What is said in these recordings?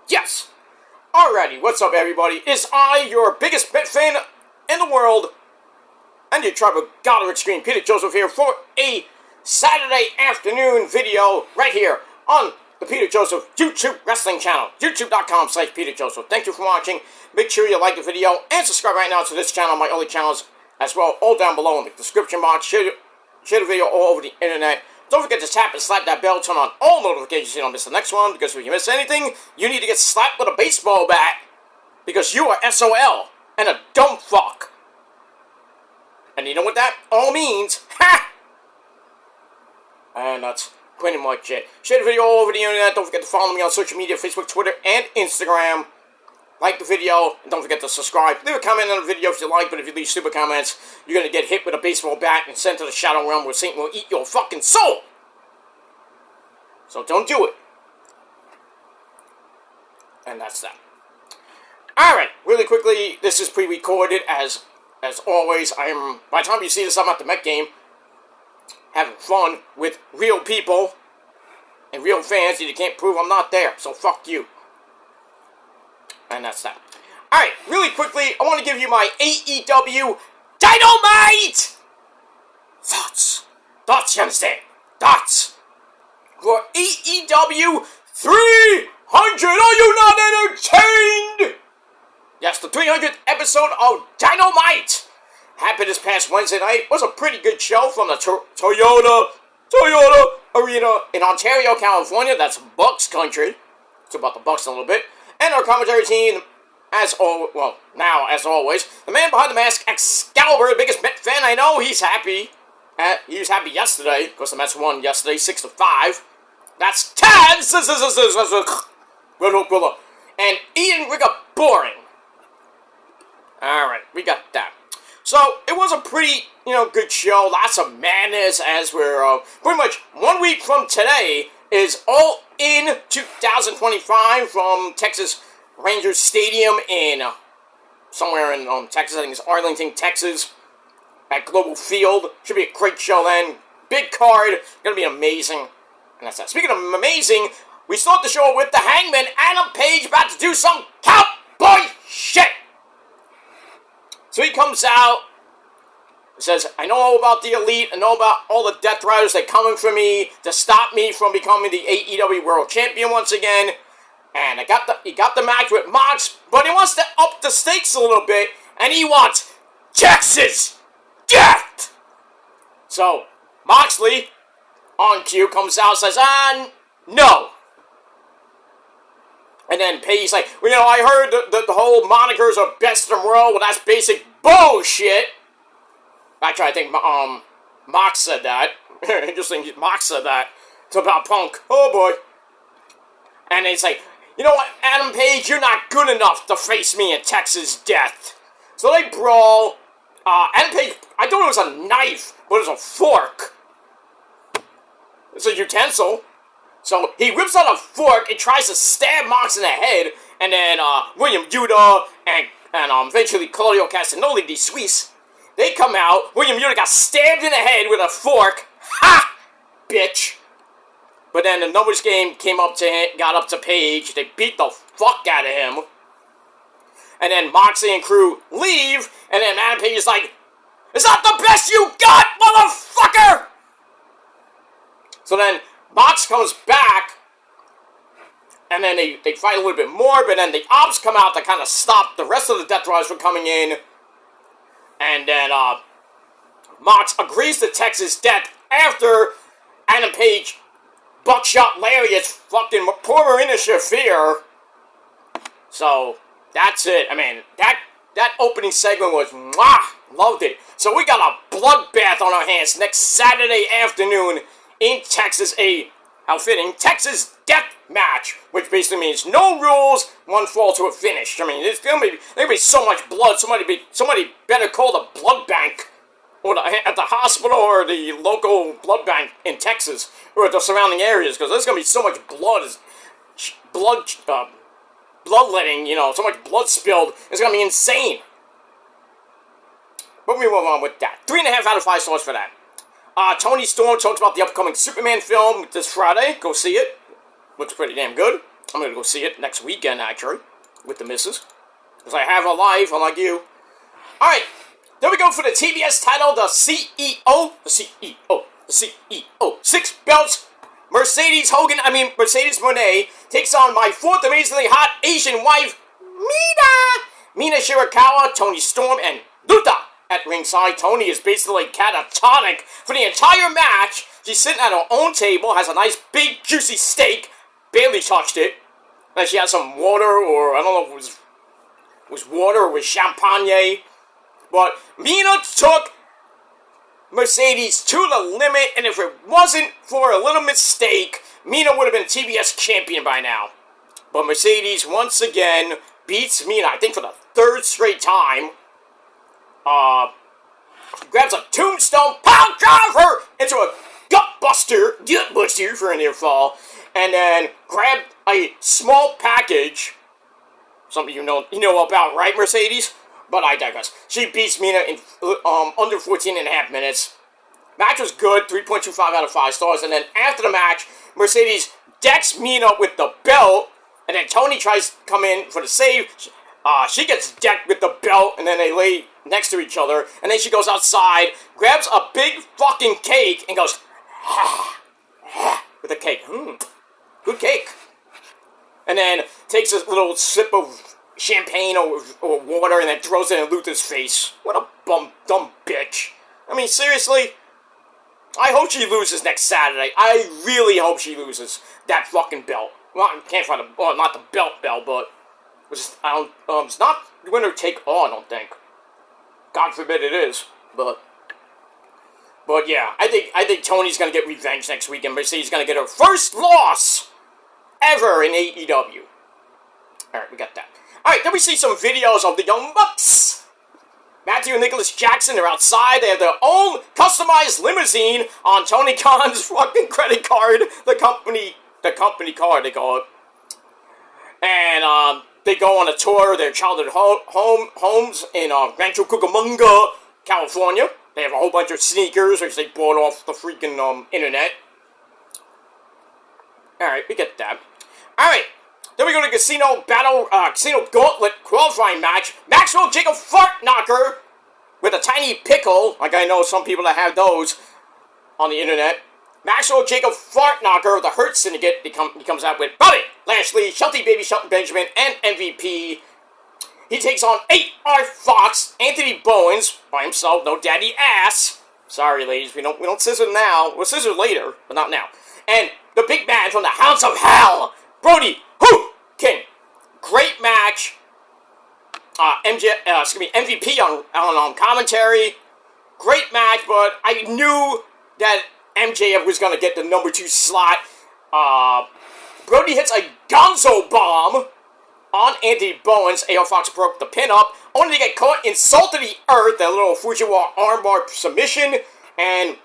Yes! Alrighty, what's up everybody? It's I, your biggest bet fan in the world, and your tribal god of extreme, Peter Joseph here for a Saturday afternoon video right here on the Peter Joseph YouTube wrestling channel, youtube.com/Peter Joseph. Thank you for watching. Make sure you like the video and subscribe right now to this channel, my other channels as well, all down below in the description box. Share the video all over the internet. Don't forget to tap and slap that bell, turn on all notifications so you don't miss the next one, because if you miss anything, you need to get slapped with a baseball bat, because you are SOL, and a dumb fuck. And you know what that all means? Ha! And that's pretty much it. Share the video all over the internet. Don't forget to follow me on social media, Facebook, Twitter, and Instagram. Like the video, and don't forget to subscribe. Leave a comment on the video if you like, but if you leave stupid comments, you're going to get hit with a baseball bat and sent to the Shadow Realm where Satan will eat your fucking soul. So don't do it. And that's that. Alright, really quickly, this is pre-recorded as always. By the time you see this, I'm at the Met game, having fun with real people and real fans, and you can't prove I'm not there, so fuck you. And that's that. Alright, really quickly, I want to give you my AEW Dynamite thoughts. Thoughts, you understand? Thoughts. For AEW 300, are you not entertained? Yes, the 300th episode of Dynamite happened this past Wednesday night. It was a pretty good show from the Toyota Arena in Ontario, California. That's Bucks country. It's about the Bucks a little bit. And our commentary team, as always, the man behind the mask, Excalibur, the biggest Met fan I know. He's happy. He was happy yesterday, because the Mets won yesterday, 6-5. That's Taz, Red Hook Brother, and Ian Rigger Boring. Alright, we got that. So, it was a pretty, good show. Lots of madness, as we're, pretty much 1 week from today is All In 2025 from Texas Rangers Stadium in somewhere in Texas. I think it's Arlington, Texas, at Global Field. Should be a great show then. Big card, gonna be amazing. And that's that. Speaking of amazing, we start the show with the Hangman, Adam Page, about to do some cowboy shit. So he comes out. Says, I know all about the Elite, I know about all the Death Riders that are coming for me to stop me from becoming the AEW World Champion once again. And he got the match with Mox, but he wants to up the stakes a little bit, and he wants Texas Death! So, Moxley, on cue, comes out and says, no. And then Page's like, I heard the whole monikers are best in the world. Well, that's basic bullshit. Actually, I think Mox said that. Interesting, Mox said that. It's about Punk. Oh, boy. And it's like, you know what, Adam Page, you're not good enough to face me in Texas Death. So they brawl. Adam Page, I thought it was a knife, but it was a fork. It's a utensil. So he whips out a fork and tries to stab Mox in the head. And then William Yuta and eventually Claudio Castagnoli, the Swiss, they come out. William Yuta got stabbed in the head with a fork. Ha! Bitch. But then the numbers game got up to Page. They beat the fuck out of him. And then Moxley and crew leave. And then Adam Page is like, is that the best you got, motherfucker? So then Mox comes back. And then they fight a little bit more. But then the Ops come out to kind of stop the rest of the Death Riders from coming in. And then Mox agrees to Texas Death after Adam Page buckshot lariats fucking poor Marina Shafir. So that's it. I mean, that opening segment was mwah, loved it. So we got a bloodbath on our hands next Saturday afternoon in Texas, how fitting, Texas Death Match, which basically means no rules, one fall to a finish. I mean, there's gonna be so much blood. Somebody better call the blood bank, or at the hospital, or the local blood bank in Texas, or the surrounding areas, because there's gonna be so much bloodletting, so much blood spilled. It's gonna be insane. But we move on with that. 3.5 out of 5 stars for that. Tony Storm talks about the upcoming Superman film this Friday. Go see it. Looks pretty damn good. I'm gonna go see it next weekend, actually, with the missus. Because I have a life, unlike you. Alright, then we go for the TBS title, the CEO. 6 belts. Mercedes Moné takes on my fourth amazingly hot Asian wife, Mina Shirakawa, Toni Storm, and Luther at ringside. Toni is basically catatonic for the entire match. She's sitting at her own table, has a nice big juicy steak, barely touched it. And she had some water, or I don't know if it was water or was champagne. But Mina took Mercedes to the limit, and if it wasn't for a little mistake, Mina would have been TBS champion by now. But Mercedes once again beats Mina, I think for the third straight time. Grabs a tombstone power driver into a gut buster for a near fall, and then grabbed a small package. Something you know about, right, Mercedes? But I digress. She beats Mina in under 14 and a half minutes. Match was good, 3.25 out of 5 stars. And then after the match, Mercedes decks Mina with the belt. And then Toni tries to come in for the save. She gets decked with the belt, and then they lay next to each other. And then she goes outside, grabs a big fucking cake, and goes, with the cake. Good cake. And then takes a little sip of champagne or water and then throws it in Luther's face. What a dumb bitch. I mean, seriously? I hope she loses next Saturday. I really hope she loses that fucking belt. Well, I can't find not the belt, but it's not winner take all, I don't think. God forbid it is, but yeah, I think Toni's gonna get revenge next week, and Mercedes gonna get her first loss ever in AEW. Alright, we got that. Alright, then we see some videos of the Young Bucks. Matthew and Nicholas Jackson, they're outside. They have their own customized limousine on Tony Khan's fucking credit card. The company card, they call it. And, they go on a tour of their childhood homes in Rancho Cucamonga, California. They have a whole bunch of sneakers, which they bought off the freaking internet. Alright, we get that. Alright, then we go to Casino Gauntlet qualifying match. Maxwell Jacob Fartknocker with a tiny pickle, like I know some people that have those on the internet. Maxwell Jacob Fartknocker of the Hurt Syndicate, he comes out with Bobby Lashley, Shelty Baby Shelton Benjamin, and MVP. He takes on A.R. Fox, Anthony Bowens, by himself, no daddy ass. Sorry, ladies, we don't scissor now. We'll scissor later, but not now. And the big man from the Hounds of Hell, Brody King. Great match. MVP on commentary. Great match, but I knew that MJF was going to get the number 2 slot. Brody hits a gonzo bomb on Anthony Bowens. A.R. Fox broke the pin up, only to get caught in Salt of the Earth, that little Fujiwara armbar submission, and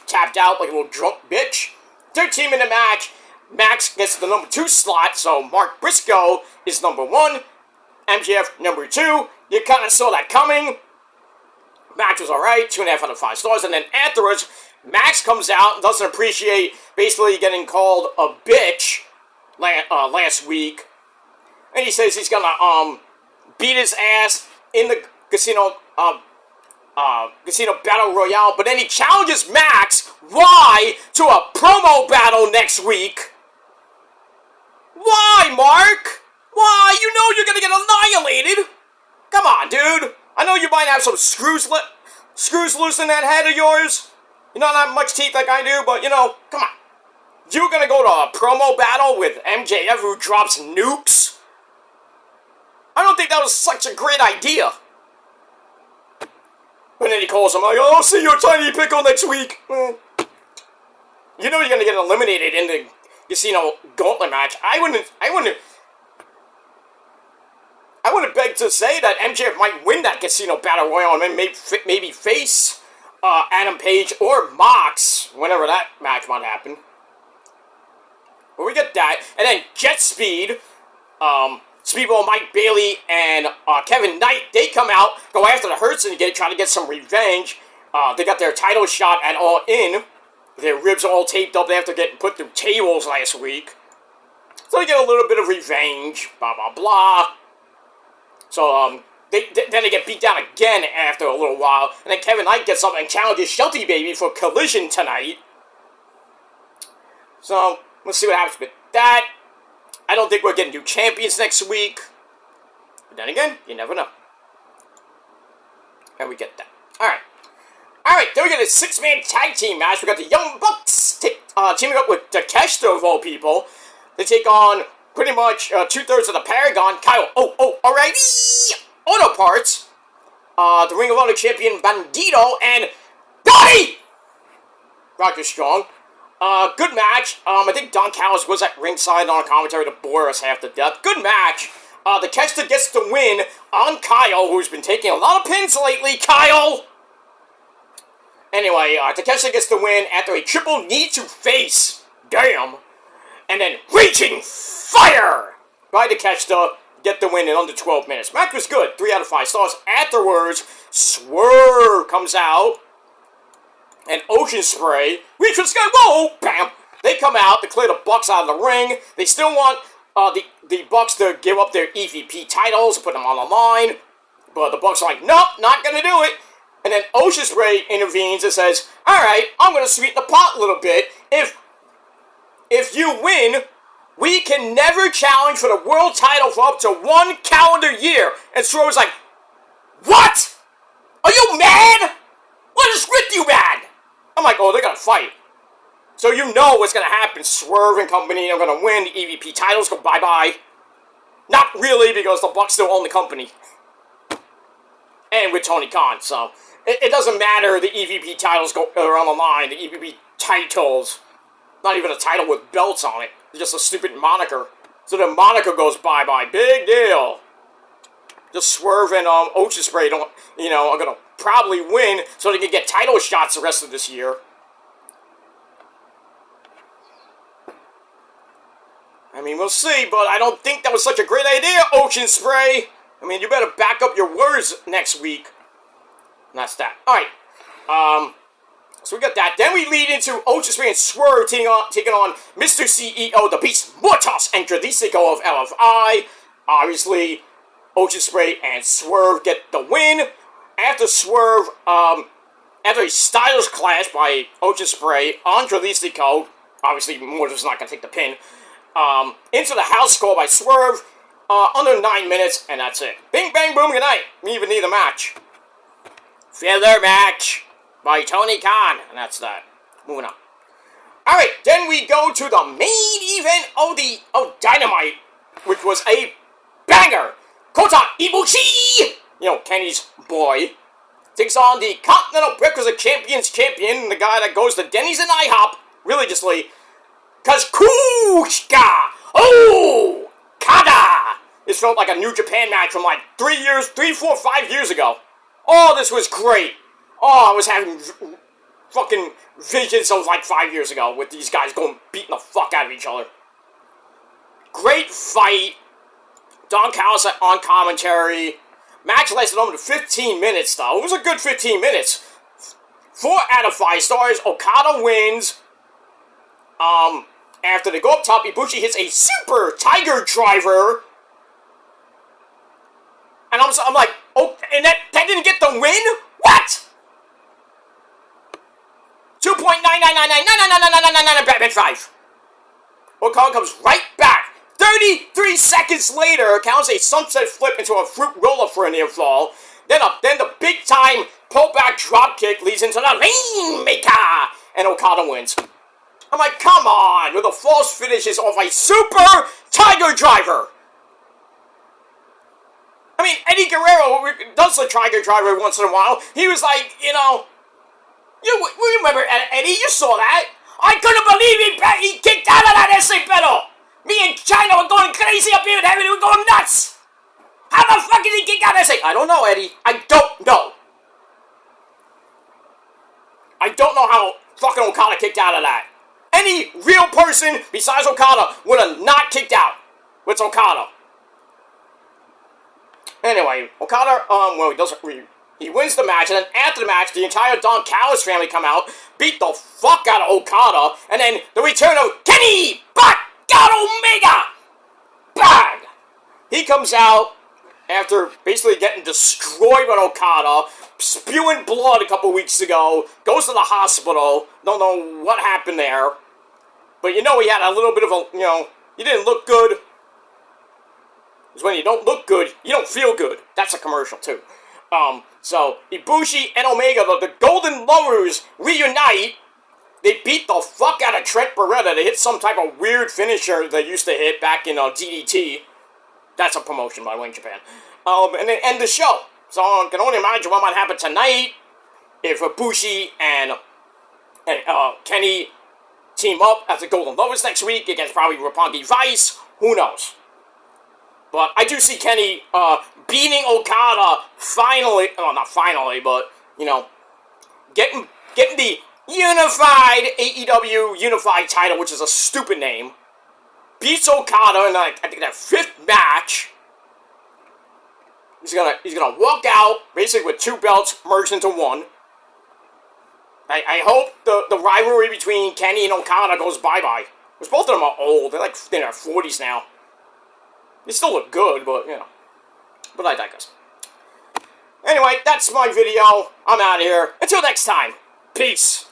tapped out like a little drunk bitch. Third team in the match, Max gets the number 2 slot, so Mark Briscoe is number 1, MJF number 2. You kind of saw that coming. Match was alright, 2.5 out of 5 stars, and then afterwards, Max comes out and doesn't appreciate basically getting called a bitch last week. And he says he's gonna beat his ass in the casino battle royale, but then he challenges Max, why, to a promo battle next week. Why, Mark? Why? You know you're gonna get annihilated. Come on, dude. I know you might have some screws loose in that head of yours. You don't have much teeth like I do, but, you know, come on. You're gonna go to a promo battle with MJF who drops nukes? I don't think that was such a great idea. But then he calls him like, oh, I'll see your tiny pickle next week. You know you're gonna get eliminated in the Casino Gauntlet match. I wouldn't beg to say that MJF might win that Casino Battle Royale and maybe face Adam Page or Mox whenever that match might happen. But we get that. And then Jet Speed, Speedball Mike Bailey and Kevin Knight, they come out, go after the Hurt Syndicate, try to get some revenge. They got their title shot at All In. Their ribs are all taped up after getting put through tables last week. It's So they get a little bit of revenge, blah, blah, blah. So, then they get beat down again after a little while, and then Kevin Knight gets up and challenges Shelty Baby for Collision tonight. So, let's see what happens with that. I don't think we're getting new champions next week. But then again, you never know. And we get that. Alright, then we get a 6-man tag team match. We got the Young Bucks teaming up with Takeshita, of all people. They take on pretty much 2/3 of the Paragon. Kyle, alrighty! Auto Parts. The Ring of Honor champion Bandito and Donnie! Roger Strong. Good match. I think Don Callis was at ringside on commentary to bore us half to death. Good match. The Takeshita gets the win on Kyle, who's been taking a lot of pins lately. Kyle! Anyway, Takeshita gets the win after a triple knee to face. Damn. And then Raging Fire by Takeshita get the win in under 12 minutes. Match was good. 3 out of 5 stars. Afterwards, Swerve comes out. And Ocean Spray. Reach for the sky. Whoa! Bam! They come out to clear the Bucks out of the ring. They still want the Bucks to give up their EVP titles and put them on the line. But the Bucks are like, nope, not gonna do it. And then Ocean Spray intervenes and says, alright, I'm gonna sweeten the pot a little bit. If you win, we can never challenge for the world title for up to 1 calendar year. And Swerve's like, what? Are you mad? What is with you, man? I'm like, oh, they're gonna fight. So you know what's gonna happen. Swerve and company are gonna win. The EVP titles go bye-bye. Not really, because the Bucks still own the company. And with Tony Khan, so it doesn't matter. The EVP titles are on the line. The EVP titles, not even a title with belts on it. It's just a stupid moniker. So the moniker goes bye-bye. Big deal. Just Swerve and Ocean Spray are gonna probably win so they can get title shots the rest of this year. I mean, we'll see, but I don't think that was such a great idea, Ocean Spray. I mean, you better back up your words next week. And that's that. Alright. So we got that. Then we lead into Ocean Spray and Swerve taking on Mr. CEO, the Beast Mortos, and Jadisico of LFI. Obviously, Ocean Spray and Swerve get the win. After Swerve, after a Styles Clash by Ocean Spray on Jadisico, obviously Mortos not going to take the pin, into the house call by Swerve, under 9 minutes, and that's it. Bing, bang, boom, good night. We even need a match. Filler match by Tony Khan, and that's that. Moving on. Alright, then we go to the main event of Dynamite, which was a banger. Kota Ibushi, Kenny's boy, takes on the Continental Breakfast of Champions champion, the guy that goes to Denny's and IHOP religiously, Kazuchika Okada. This felt like a New Japan match from like 3, 4, 5 years ago. Oh, this was great. Oh, I was having fucking visions of like 5 years ago with these guys going beating the fuck out of each other. Great fight. Don Callis on commentary. Match lasted only 15 minutes though. It was a good 15 minutes. 4 out of 5 stars. Okada wins. After they go up top, Ibushi hits a super Tiger Driver. And I'm like, oh, and that didn't get the win? What? 2.999999999 Batman 5. Okada comes right back. 33 seconds later, counts a sunset flip into a fruit roll-up for a near fall. Then the big-time pullback dropkick leads into the Rainmaker, and Okada wins. I'm like, come on, with a false finishes off a super Tiger Driver. I mean, Eddie Guerrero does the Tiger Driver once in a while. He was like, you remember Eddie, you saw that. I couldn't believe he kicked out of that ese pedal. Me and China were going crazy up here, and we were going nuts. How the fuck did he kick out ese? I don't know, Eddie. I don't know. I don't know how fucking Okada kicked out of that. Any real person besides Okada would have not kicked out. With Okada. Anyway, Okada, he wins the match, and then after the match, the entire Don Callis family come out, beat the fuck out of Okada, and then the return of Kenny Omega bang! He comes out after basically getting destroyed by Okada, spewing blood a couple weeks ago, goes to the hospital, don't know what happened there, but you know he had a little bit of a, you know, he didn't look good. Because when you don't look good, you don't feel good. That's a commercial too. So Ibushi and Omega, the Golden Lovers, reunite. They beat the fuck out of Trent Beretta. They hit some type of weird finisher they used to hit back in DDT. That's a promotion, by the way, in Japan. And then end the show. So I can only imagine what might happen tonight if Ibushi and Kenny team up as the Golden Lovers next week against probably Roppongi Vice. Who knows? But I do see Kenny beating Okada finally. Well, not finally, but, you know, getting the unified AEW Unified title, which is a stupid name. Beats Okada in, like, I think that 5th match. He's gonna walk out basically with 2 belts merged into one. I hope the rivalry between Kenny and Okada goes bye-bye. Because both of them are old. They're like in their 40s now. They still look good, but, you know. But I digress. Anyway, that's my video. I'm out of here. Until next time. Peace.